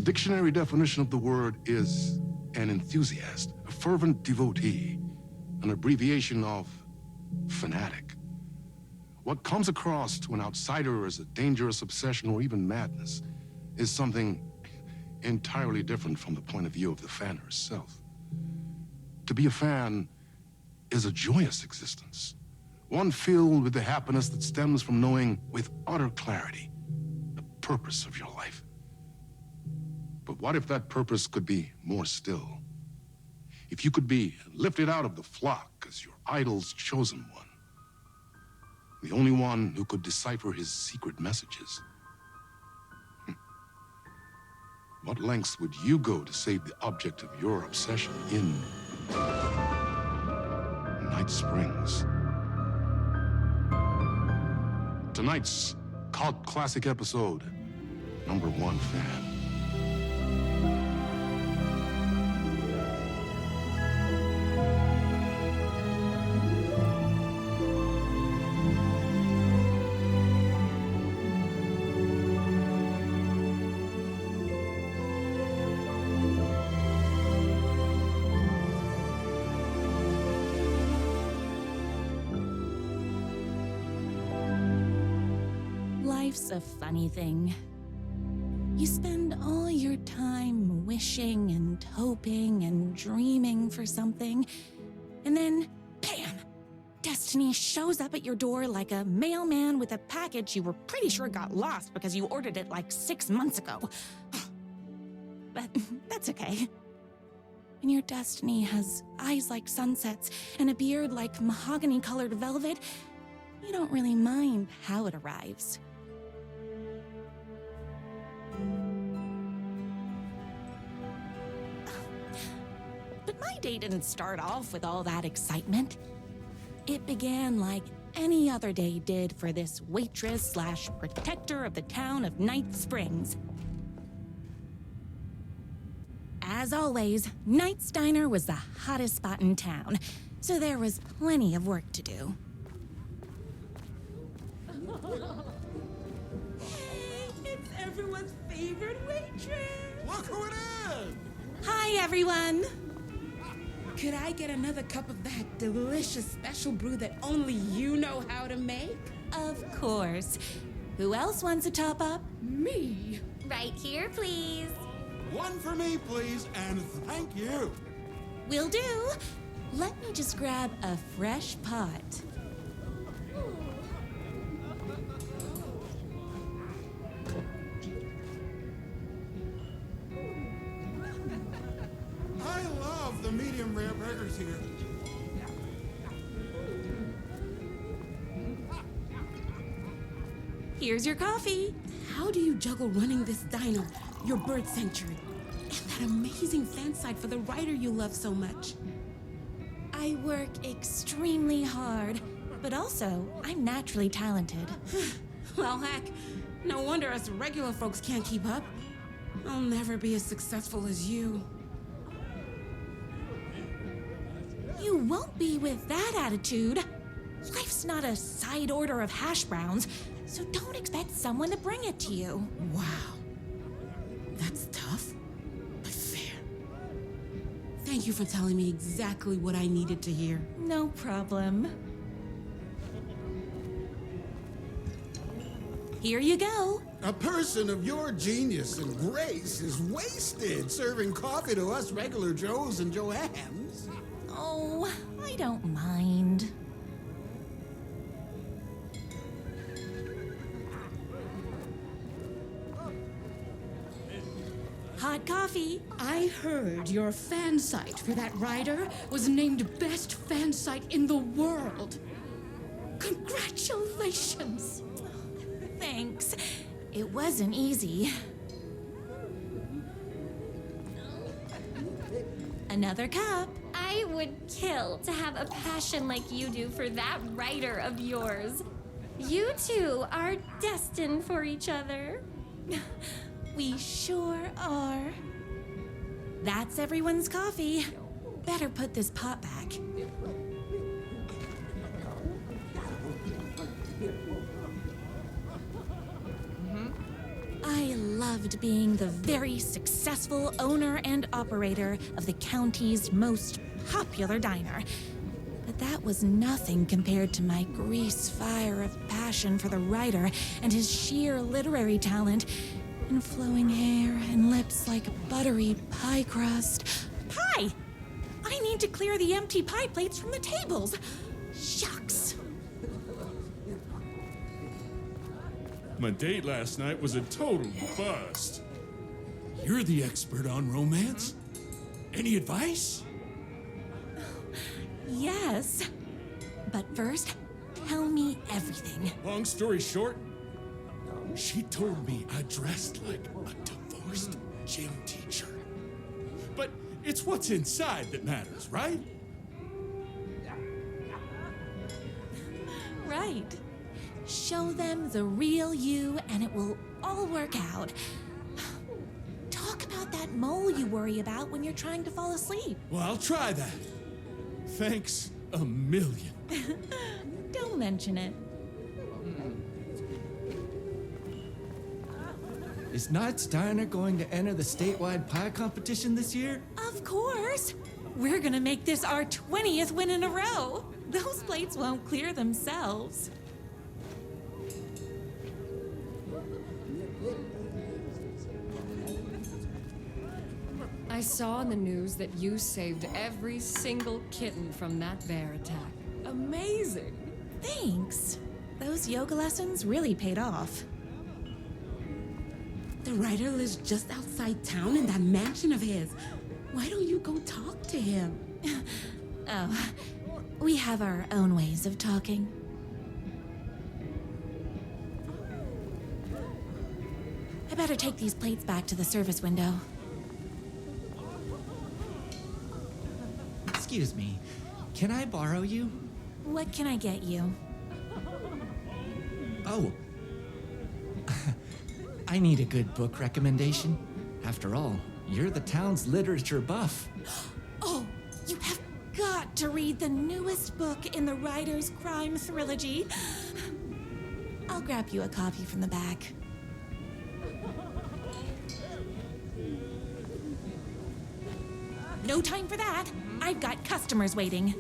dictionary definition of the word is an enthusiast, a fervent devotee, an abbreviation of fanatic. What comes across to an outsider as a dangerous obsession or even madness is something entirely different from the point of view of the fan herself. To be a fan is a joyous existence, one filled with the happiness that stems from knowing with utter clarity the purpose of your life. But what if that purpose could be more still? If you could be lifted out of the flock as your idol's chosen one, the only one who could decipher his secret messages. What lengths would you go to save the object of your obsession in Night Springs? Tonight's cult classic episode, #1 fan. Life's a funny thing. You spend all your time wishing and hoping and dreaming for something, and then, bam! Destiny shows up at your door like a mailman with a package you were pretty sure got lost because you ordered it like 6 months ago. But that's okay. When your destiny has eyes like sunsets and a beard like mahogany-colored velvet, you don't really mind how it arrives. But my day didn't start off with all that excitement. It began like any other day did for this waitress/protector of the town of Night Springs. As always, Knight's Diner was the hottest spot in town, so there was plenty of work to do. Hey, it's everyone's favorite waitress! Look who it is! Hi, everyone! Could I get another cup of that delicious special brew that only you know how to make? Of course. Who else wants a top-up? Me? Right here, please. One for me, please, and thank you. Will do. Let me just grab a fresh pot. I love the medium rare burgers here. Here's your coffee. How do you juggle running this diner, your bird sanctuary, and that amazing fan site for the writer you love so much? I work extremely hard, but also I'm naturally talented. Well, heck, no wonder us regular folks can't keep up. I'll never be as successful as you. You won't be with that attitude. Life's not a side order of hash browns, so don't expect someone to bring it to you. Wow. That's tough, but fair. Thank you for telling me exactly what I needed to hear. No problem. Here you go. A person of your genius and grace is wasted serving coffee to us regular Joes and Joannes. Oh, I don't mind. Hot coffee. I heard your fan site for that writer was named best fan site in the world. Congratulations! Thanks. It wasn't easy. Another cup. I would kill to have a passion like you do for that writer of yours. You two are destined for each other. We sure are. That's everyone's coffee. Better put this pot back. I love loved being the very successful owner and operator of the county's most popular diner. But that was nothing compared to my grease fire of passion for the writer and his sheer literary talent, and flowing hair and lips like buttery pie crust. Pie! I need to clear the empty pie plates from the tables. Shucks. My date last night was a total bust. You're the expert on romance. Any advice? Yes. But first, tell me everything. Long story short, she told me I dressed like a divorced gym teacher. But it's what's inside that matters, right? Right. Show them the real you and it will all work out. Talk about that mole you worry about when you're trying to fall asleep. Well, I'll try that. Thanks a million. Don't mention it. Is Knight's Diner going to enter the statewide pie competition this year? Of course. We're gonna make this our 20th win in a row. Those plates won't clear themselves. I saw in the news that you saved every single kitten from that bear attack. Amazing! Thanks. Those yoga lessons really paid off. The writer lives just outside town in that mansion of his. Why don't you go talk to him? Oh, we have our own ways of talking. I better take these plates back to the service window. Excuse me, can I borrow you? What can I get you? Oh. I need a good book recommendation. After all, you're the town's literature buff. Oh, you have got to read the newest book in the Writer's Crime Trilogy. I'll grab you a copy from the back. No time for that. I've got customers waiting.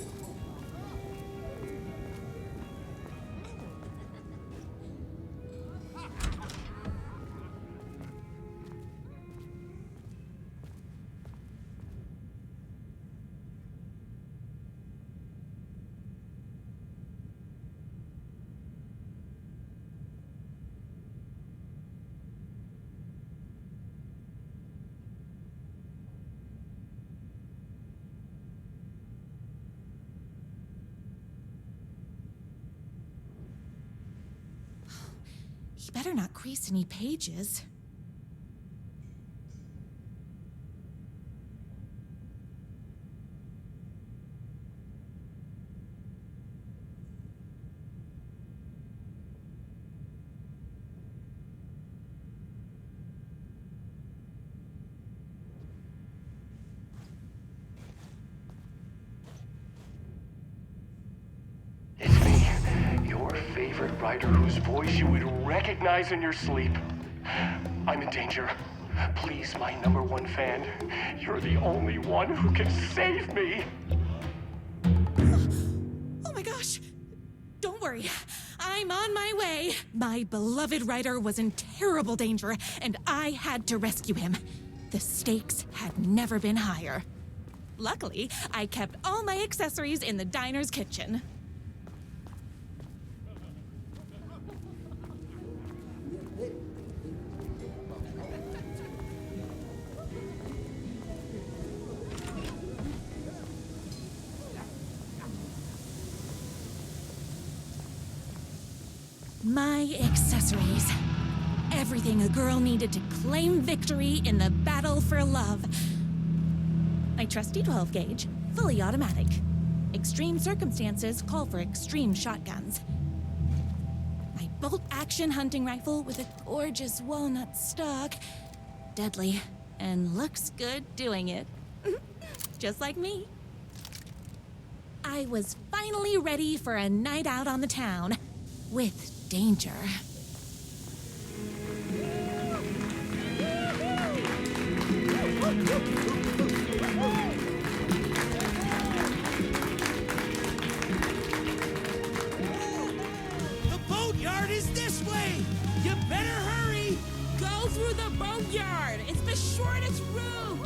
He better not crease any pages. It's me, your favorite writer whose voice you would recognize in your sleep. I'm in danger. Please, my #1 fan, you're the only one who can save me. Oh my gosh! Don't worry, I'm on my way. My beloved writer was in terrible danger, and I had to rescue him. The stakes had never been higher. Luckily, I kept all my accessories in the diner's kitchen. My accessories. Everything a girl needed to claim victory in the battle for love. My trusty 12 gauge, fully automatic. Extreme circumstances call for extreme shotguns. My bolt-action hunting rifle with a gorgeous walnut stock. Deadly, and looks good doing it. Just like me. I was finally ready for a night out on the town. With danger. boneyard is this way! You better hurry! Go through the boneyard. It's the shortest route.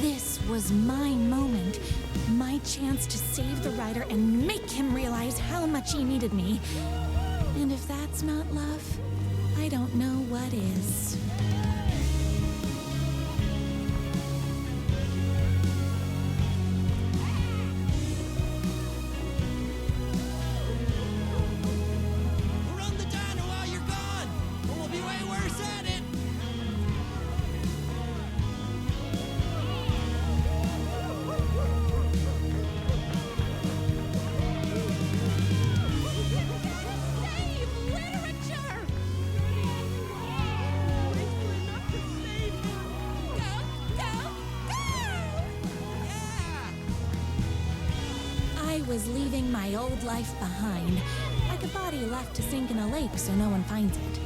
This was my moment. My chance to save the rider and make him realize how much he needed me. And if that's not love, I don't know what is. Run the diner while you're gone, or we'll be way worse at it! Save literature! I was leaving my old life behind, like a body left to sink in a lake so no one finds it.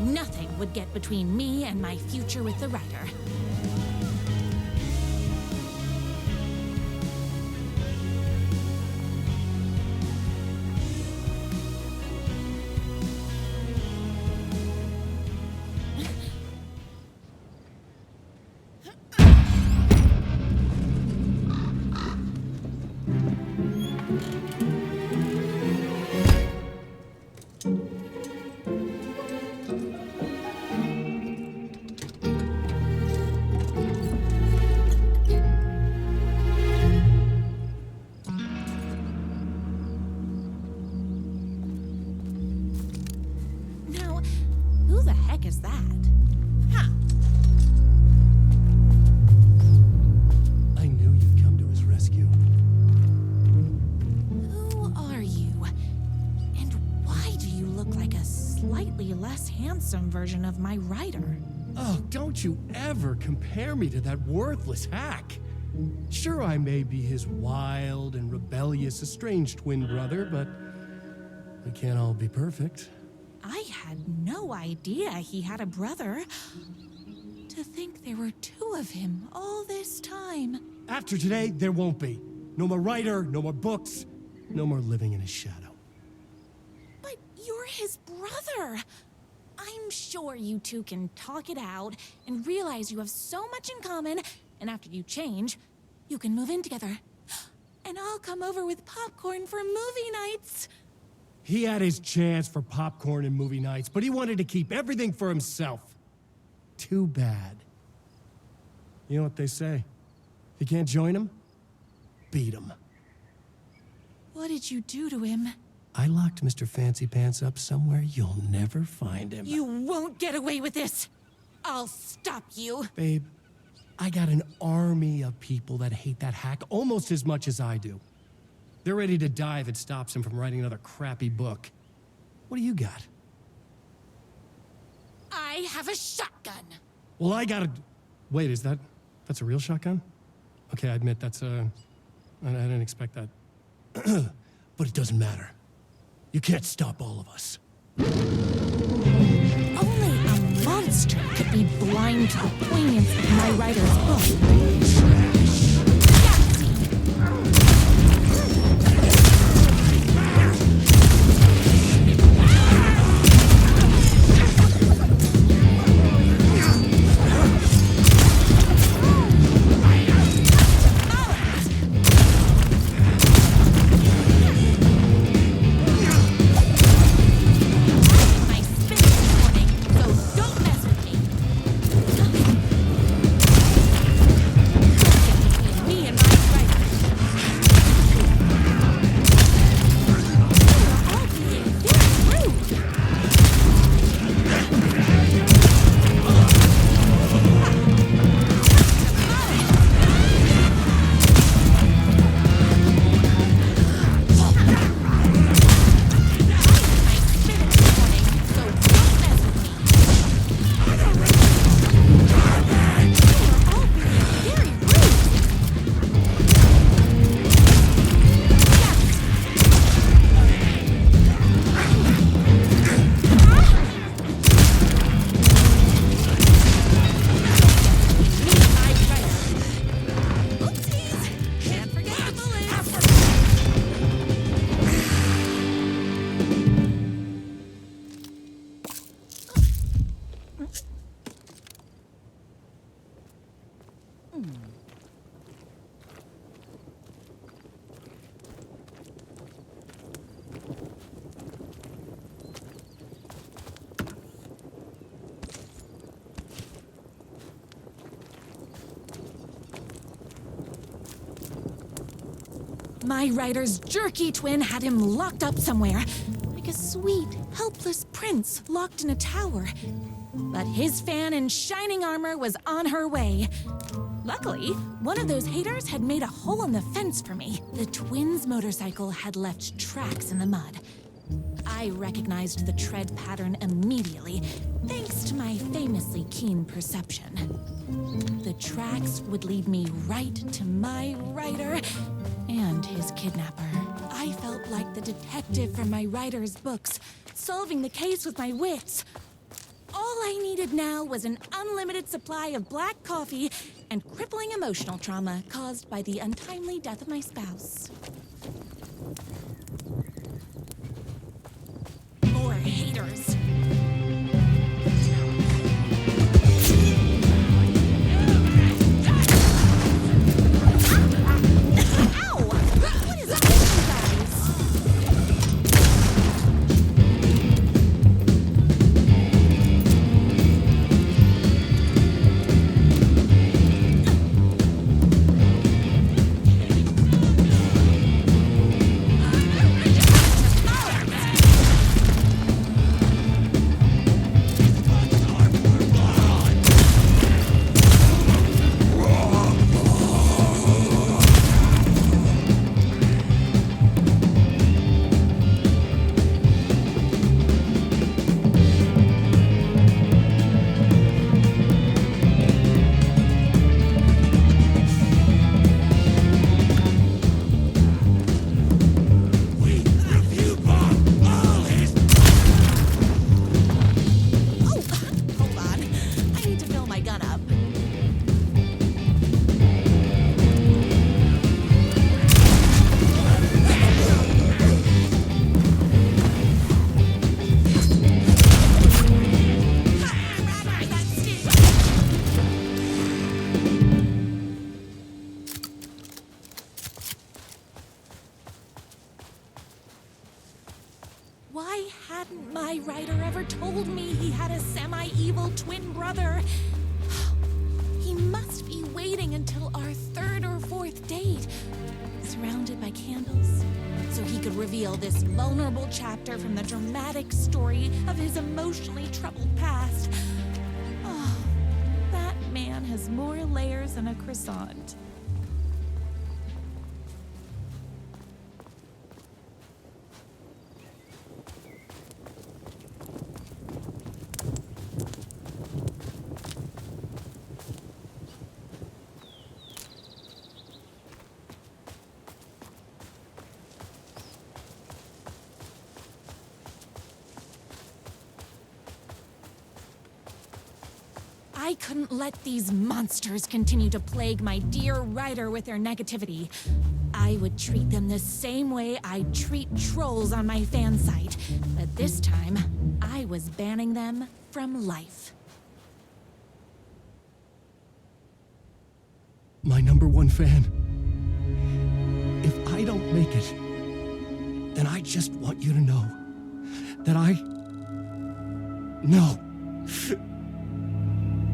Nothing would get between me and my future with the rider. Now, who the heck is that? Huh. I knew you'd come to his rescue. Who are you? And why do you look like a slightly less handsome version of my rider? Oh, don't you ever compare me to that worthless hack. Sure, I may be his wild and rebellious estranged twin brother, but we can't all be perfect. I had no idea he had a brother. To think there were two of him all this time. After today, there won't be. No more writer, no more books, no more living in his shadow. But you're his brother. I'm sure you two can talk it out and realize you have so much in common, and after you change, you can move in together. And I'll come over with popcorn for movie nights. He had his chance for popcorn and movie nights, but he wanted to keep everything for himself. Too bad. You know what they say? If you can't join him, beat him. What did you do to him? I locked Mr. Fancy Pants up somewhere you'll never find him. You won't get away with this. I'll stop you. Babe, I got an army of people that hate that hack almost as much as I do. They're ready to die if it stops him from writing another crappy book. What do you got? I have a shotgun. Well, I got a... Wait, that's a real shotgun? Okay, I admit I didn't expect that. But it doesn't matter. You can't stop all of us. Only a monster could be blind to the poignancy of my writer's book. My writer's jerky twin had him locked up somewhere, like a sweet, helpless prince locked in a tower. But his fan in shining armor was on her way. Luckily, one of those haters had made a hole in the fence for me. The twins' motorcycle had left tracks in the mud. I recognized the tread pattern immediately, thanks to my famously keen perception. The tracks would lead me right to my writer and his kidnapper. I felt like the detective from my writer's books, solving the case with my wits. All I needed now was an unlimited supply of black coffee and crippling emotional trauma caused by the untimely death of my spouse. More haters. Ow! What is up with you guys? Why hadn't my writer ever told me he had a semi-evil twin brother? He must be waiting until our third or fourth date, surrounded by candles, so he could reveal this vulnerable chapter from the dramatic story of his emotionally troubled past. Oh, that man has more layers than a croissant. I couldn't let these monsters continue to plague my dear writer with their negativity. I would treat them the same way I'd treat trolls on my fan site, but this time, I was banning them from life. My #1 fan. If I don't make it, then I just want you to know that No.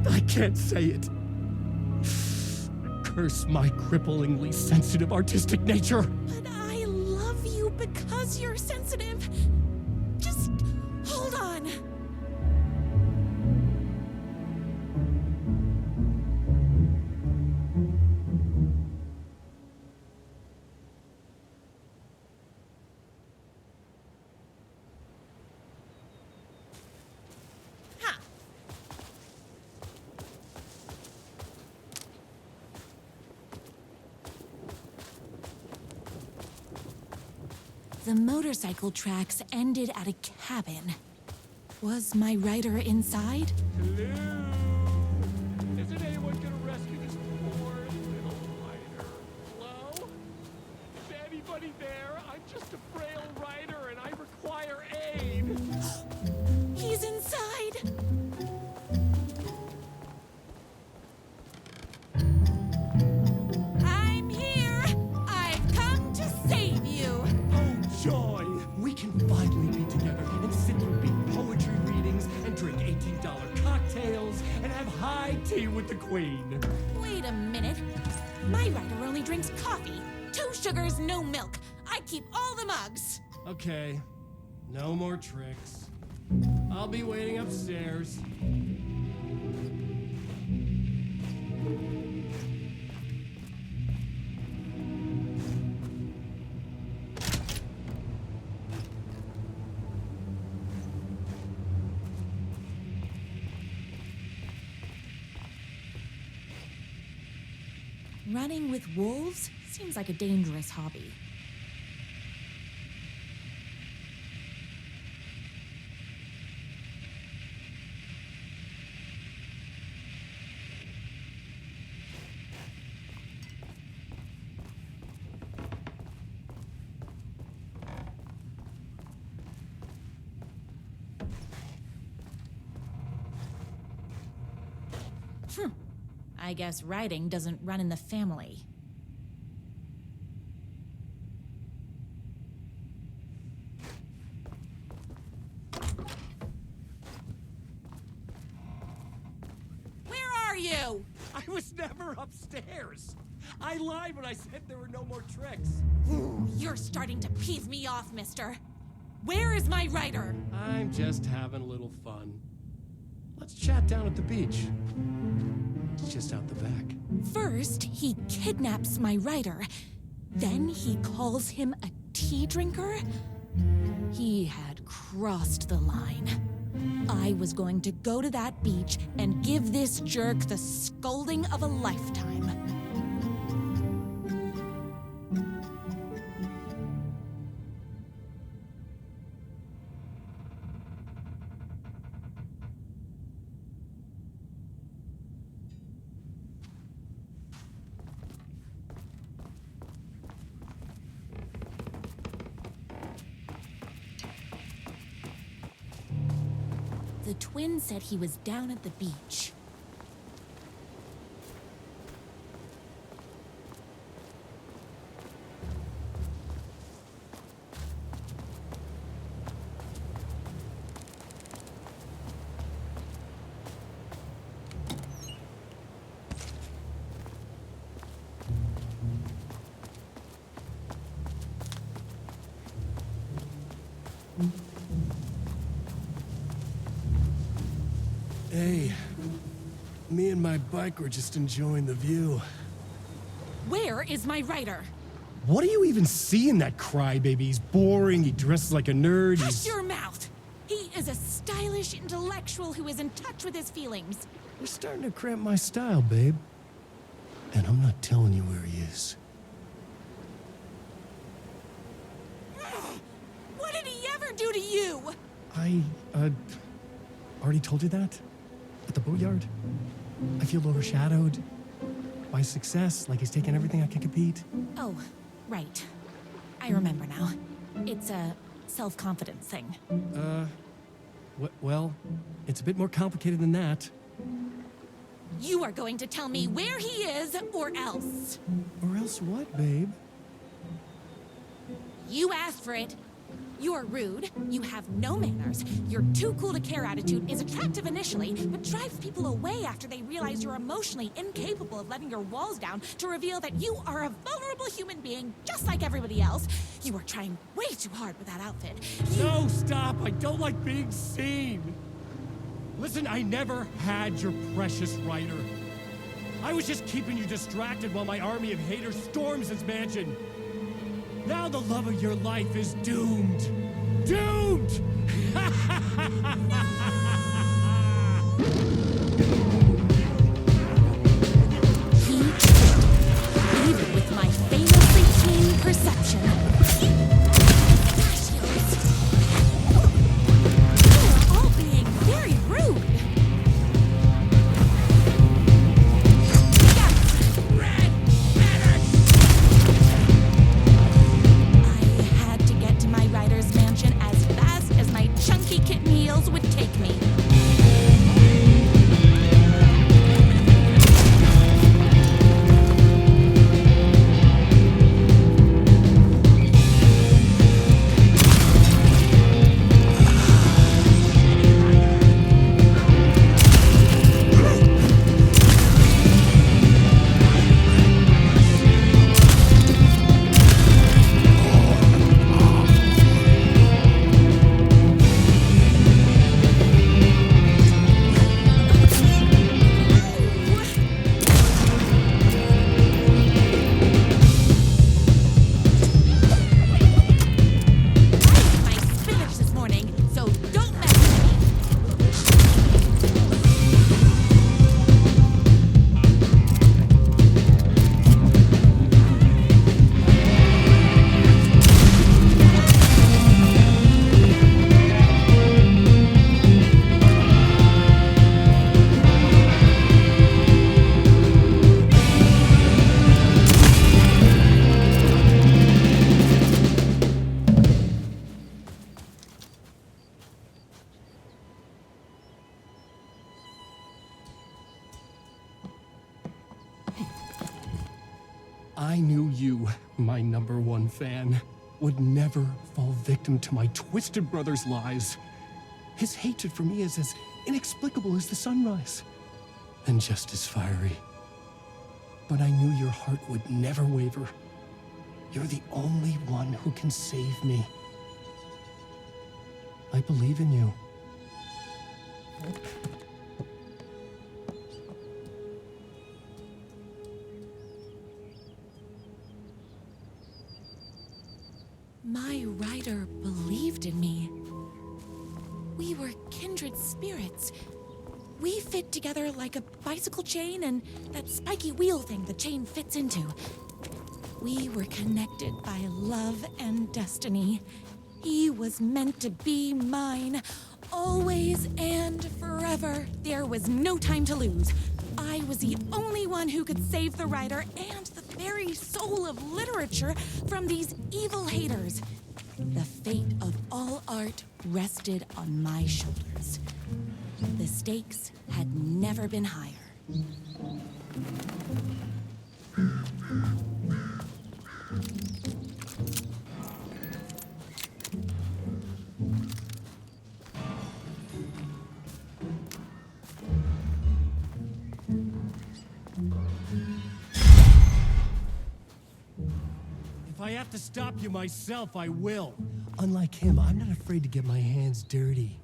I can't say it. Curse my cripplingly sensitive artistic nature. But I love you because you're sensitive. Just hold on. The motorcycle tracks ended at a cabin. Was my writer inside? Hello? Isn't anyone gonna rescue this poor little writer? Hello? Is anybody there? I'm just a frail writer and I require aid. He's inside. with the queen. Wait a minute. My rider only drinks coffee. 2 sugars, no milk. I keep all the mugs. Okay, no more tricks. I'll be waiting upstairs. Running with wolves seems like a dangerous hobby. I guess riding doesn't run in the family. Where are you? I was never upstairs. I lied when I said there were no more tricks. You're starting to piss me off, mister. Where is my rider? I'm just having a little fun. Let's chat down at the beach. It's just out the back. First, he kidnaps my rider. Then he calls him a tea drinker. He had crossed the line. I was going to go to that beach and give this jerk the scolding of a lifetime. The twin said he was down at the beach. Hey, me and my bike were just enjoying the view. Where is my rider? What do you even see in that crybaby? He's boring, he dresses like a nerd, Hush your mouth! He is a stylish intellectual who is in touch with his feelings. You're starting to cramp my style, babe. And I'm not telling you where he is. What did he ever do to you? I, already told you that? At the boatyard? I feel overshadowed by success, like he's taking everything I can compete. Oh, right. I remember now. It's a self-confidence thing. Well, it's a bit more complicated than that. You are going to tell me where he is, or else. Or else what, babe? You asked for it. You're rude, you have no manners, your too cool to care attitude is attractive initially, but drives people away after they realize you're emotionally incapable of letting your walls down to reveal that you are a vulnerable human being just like everybody else. You are trying way too hard with that outfit. No, stop! I don't like being seen! Listen, I never had your precious rider. I was just keeping you distracted while my army of haters storms his mansion. Now the love of your life is doomed. Doomed! Even with my famously keen perception. You are all being very rude. I had to get to my rider's mansion as fast as my chunky kitten heels would take me. I knew you, my #1 fan, would never fall victim to my twisted brother's lies. His hatred for me is as inexplicable as the sunrise, and just as fiery. But I knew your heart would never waver. You're the only one who can save me. I believe in you. My rider believed in me. We were kindred spirits. We fit together like a bicycle chain and that spiky wheel thing the chain fits into. We were connected by love and destiny. He was meant to be mine, always and forever. There was no time to lose. I was the only one who could save the writer and the very soul of literature from these evil haters. The fate of all art rested on my shoulders. The stakes had never been higher. If I have to stop you myself, I will. Unlike him, I'm not afraid to get my hands dirty.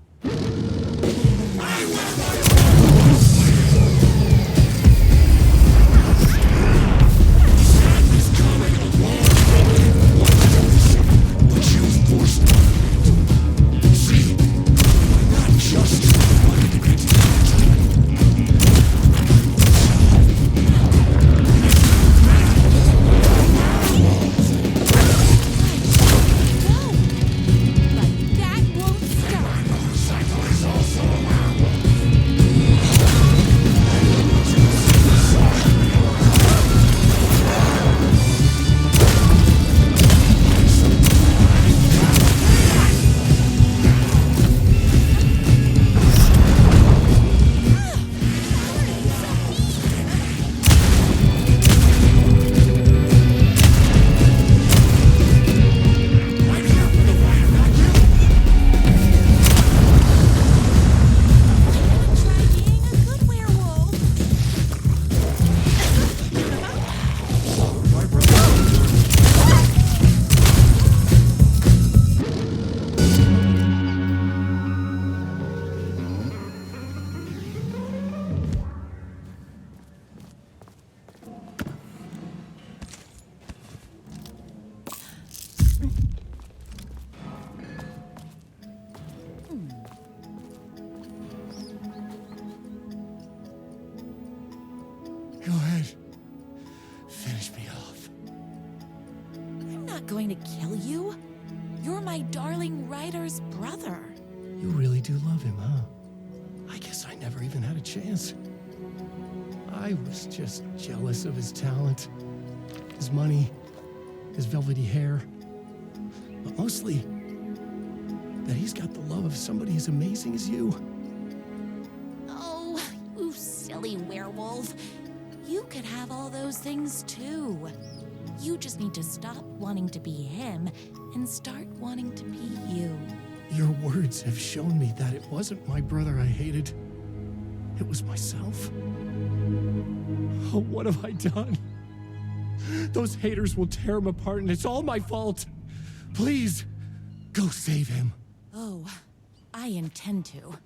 Go ahead. Finish me off. I'm not going to kill you. You're my darling writer's brother. You really do love him, huh? I guess I never even had a chance. I was just jealous of his talent, his money, his velvety hair. But mostly, that he's got the love of somebody as amazing as you. Oh, you silly werewolf. You could have all those things too. You just need to stop wanting to be him and start wanting to be you. Your words have shown me that it wasn't my brother I hated. It was myself. Oh, what have I done? Those haters will tear him apart and it's all my fault. Please, go save him. Oh, I intend to.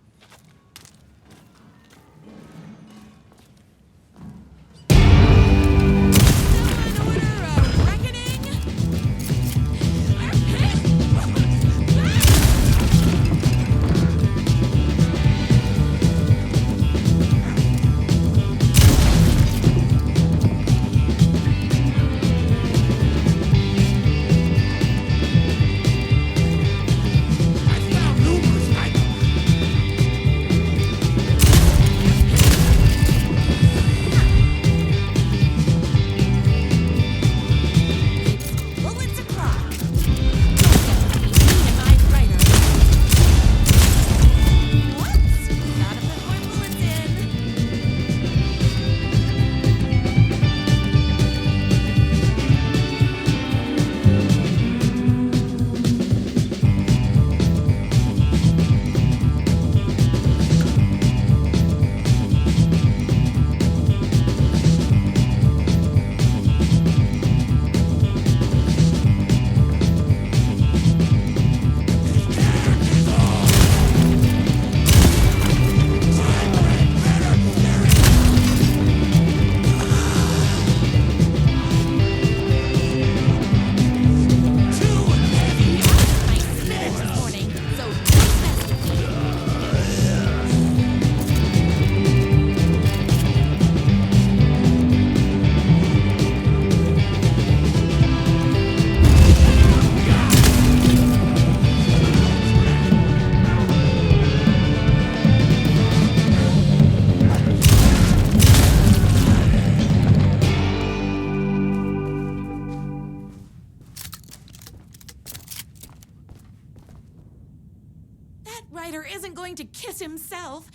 Ryder isn't going to kiss himself.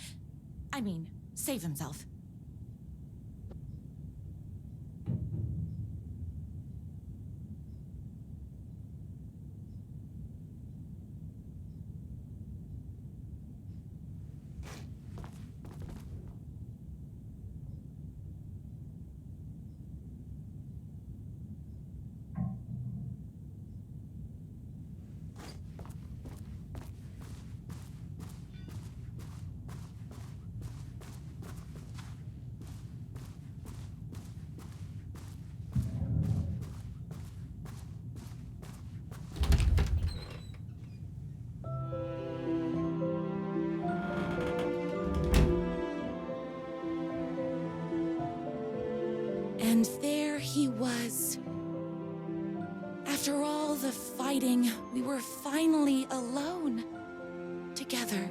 I mean, save himself. And there he was. After all the fighting, we were finally alone. Together.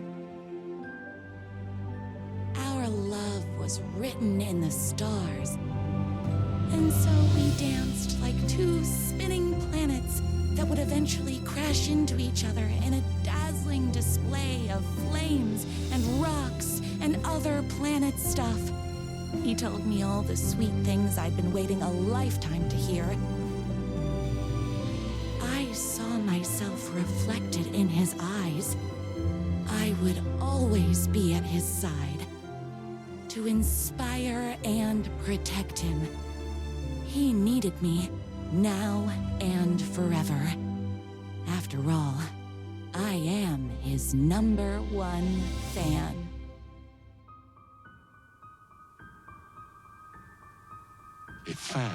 Our love was written in the stars. And so we danced like two spinning planets that would eventually crash into each other in a dazzling display of flames and rocks and other planet stuff. He told me all the sweet things I'd been waiting a lifetime to hear. I saw myself reflected in his eyes. I would always be at his side, to inspire and protect him. He needed me, now and forever. After all, I am his #1 fan. A fan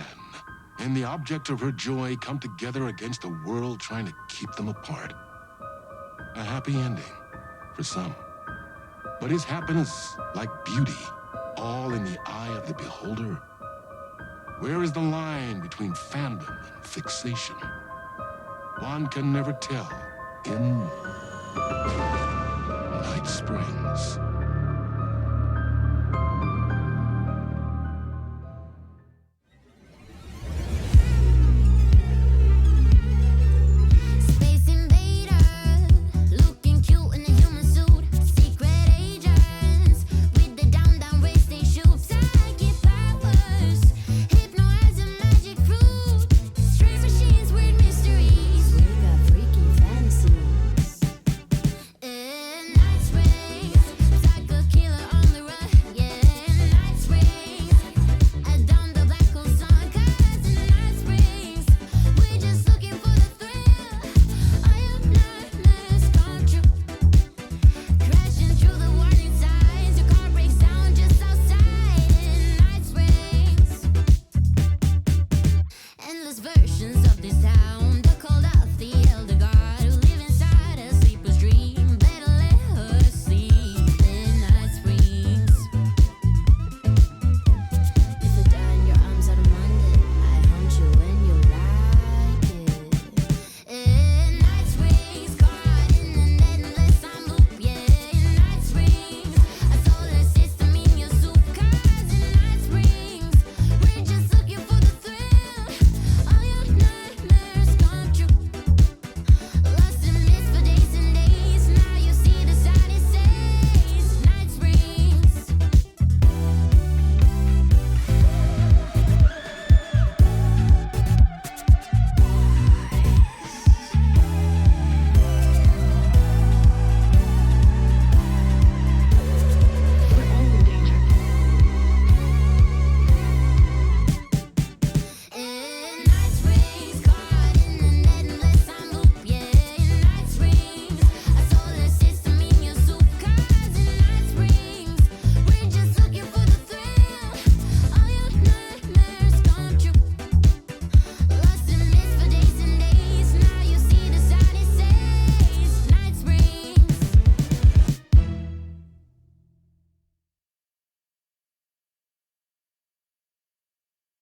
and the object of her joy come together against a world trying to keep them apart. A happy ending for some. But is happiness, like beauty, all in the eye of the beholder? Where is the line between fandom and fixation? One can never tell in Night Springs.